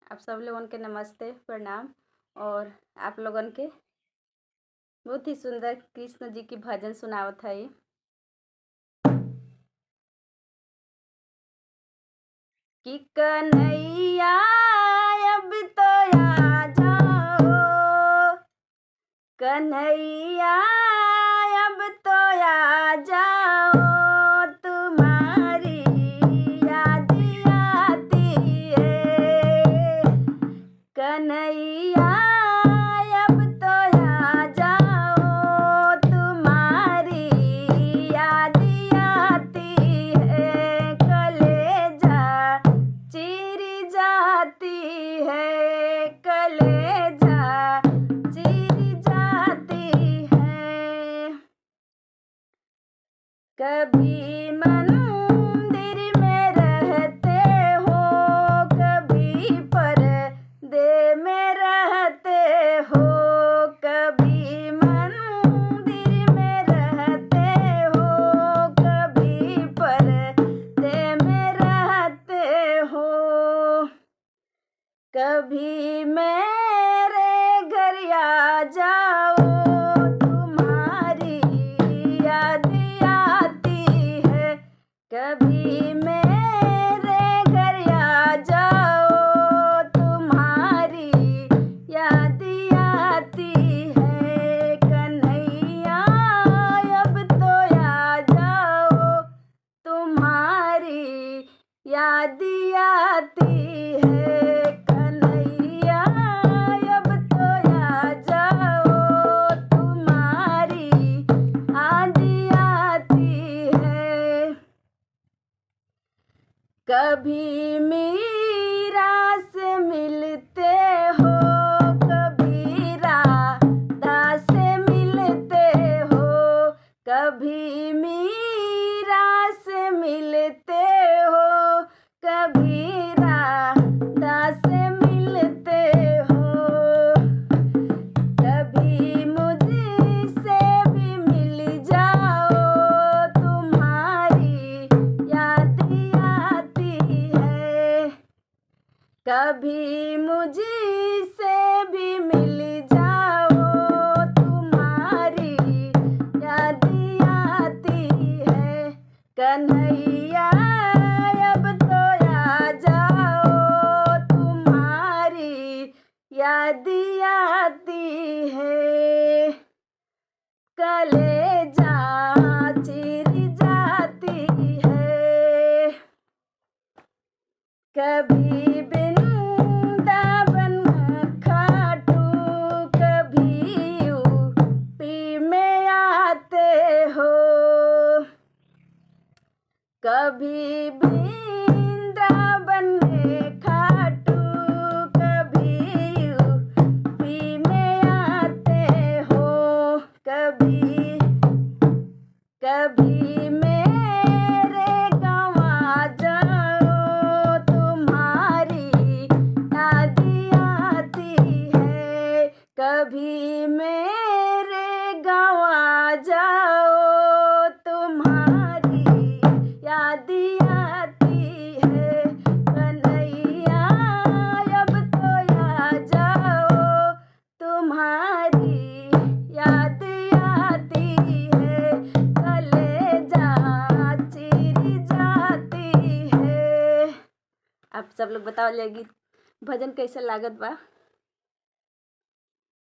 आप सब लोगन के नमस्ते प्रणाम। और आप लोगन के बहुत ही सुंदर कृष्ण जी की भजन सुनावत है। कि कन्हैया अब तो आ जाओ, कन्हैया अब तो आ जाओ, तुम्हारी याद आती है। कन्हैया अब तो आ जाओ, तुम्हारी याद आती है। कलेजा चिर जाती है, कलेजा चिर जाती है। कभी मंदिर में रहते हो, कभी पर्दे में रहते हो। कभी मंदिर में रहते हो, कभी पर्दे में रहते हो। कभी मेरे घर आ जाओ, तुम्हारी याद आती है। कभी मेरे घर आ जाओ, तुम्हारी याद आती है। कन्हैया अब तो आ जाओ, तुम्हारी याद आती है। कन्हैया अब तो आ जाओ, तुम्हारी याद आती है। कभी मीरा से मिलते हो, कभी राधा से मिलते हो। कभी मीरा से मिलते हो, कभी राधा से मिलते हो। कभी मुझसे भी मिल जाओ, तुम्हारी याद आती है। कभी मुझसे भी मिल जाओ, तुम्हारी याद आती है। कन्हैया अब तो आ जाओ, तुम्हारी याद आती है। कलेजा चिर जाती है। कभी वृंदावन खाटू, कभी यूपी में आते हो। कभी वृंदावन में खाटू, कभी यूपी में आते हो। कभी कभी मेरे गाँव आ जाओ, तुम्हारी याद आती है। कभी मेरे गाँव आ जाओ, तुम्हारी याद आती है। कन्हैया अब तो आ जाओ, तुम्हारी याद आती है। कलेजा चिर जाती है। आप सब लोग बताओ, गीत भजन कैसे लागत बा।